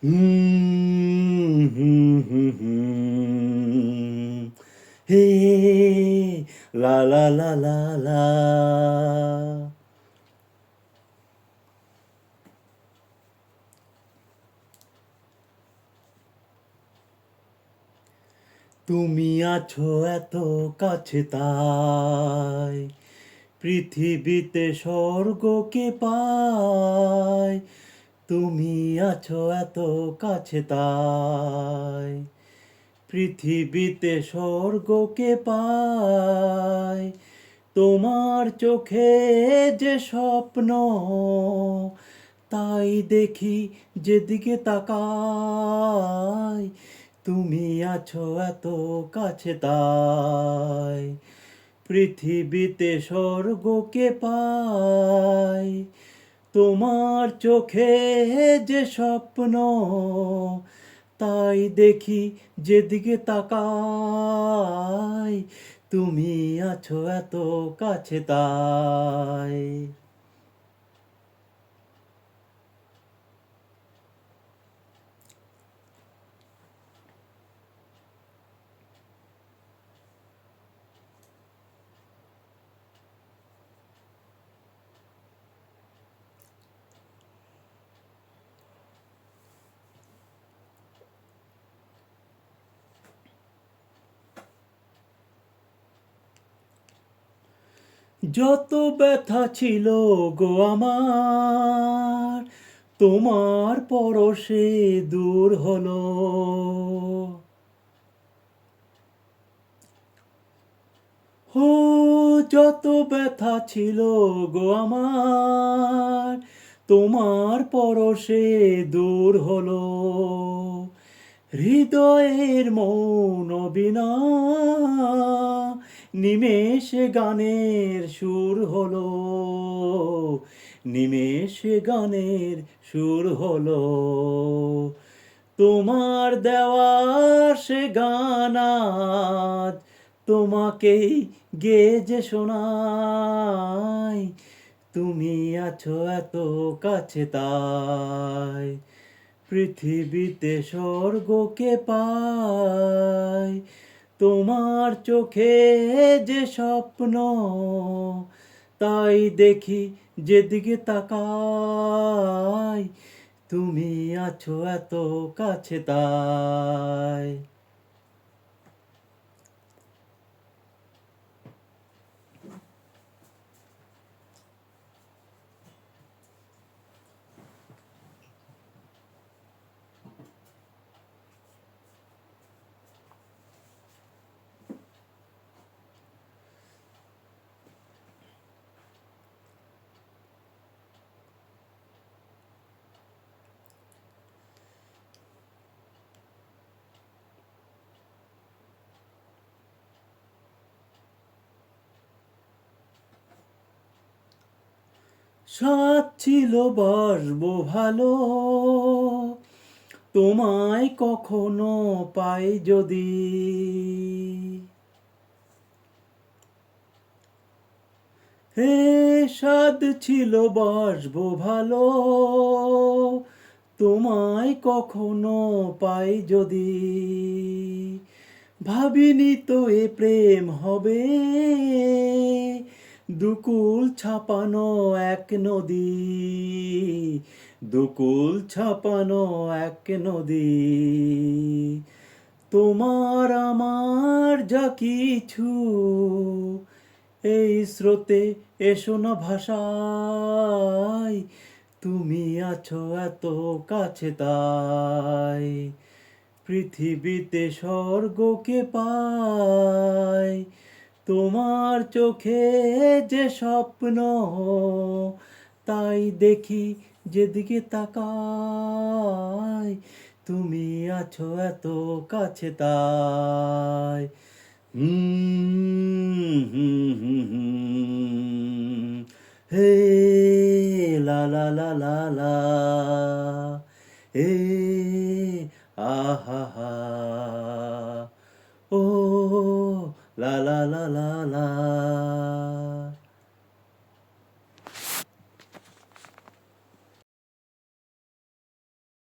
হুম, হুম, হুম, হুম। হে লা লা লা লা লা। তুমি আছো এত কাছে তাই পৃথিবীতে স্বর্গকে পাই। তুমি আছো এত কাছে তাই পৃথিবীতে স্বর্গকে পাই। তোমার চোখে যে স্বপ্ন তাই দেখি যেদিকে তাকাই। তুমি আছো এত কাছে তাই পৃথিবীতে স্বর্গকে পাই। তোমার চোখে যে স্বপ্ন তাই দেখি যেদিকে তাকাই। তুমি আছো এত কাছে তাই। যত ব্যথা ছিল গো আমার তোমার পরশে দূর হলো। হো যত ব্যথা ছিল গো আমার তোমার পরশে দূর হলো। হৃদয়ের মৌন বীণা নিমেষে গানের সুর হলো। নিমেষে গানের সুর হলো। তোমার দেওয়া সে গান আজ তোমাকেই গেয়ে যে শোনাই। তুমি আছো এত কাছে তাই পৃথিবীতে স্বর্গকে পাই। তোমার চোখে যে স্বপ্ন তাই দেখি যেদিকে তাকাই। তুমি আছো এত কাছে তাই। সাথ ছিল বাসবো ভালো তোমায় কখনো পাই যদি। হে সাধ ছিল বাসবো ভালো তোমায় কখনো পাই যদি। ভাবিনি তো এ প্রেম হবে দুকুল ছাপানো এক নদী। দুকুল ছাপানো এক নদী। তোমার আমার যা কিছু এই স্রোতে এসো না ভাষায়। তুমি আছো এত কাছে তাই পৃথিবীতে স্বর্গকে পাই। তোমার চোখে যে স্বপ্ন তাই দেখি যেদিকে তাকাই। তুমি আছো এত কাছে তাই। হুম, হুম, হুম, হুম। হে লা লা লা লা লা। হে আহা হা। ও লা লা লা লা লা।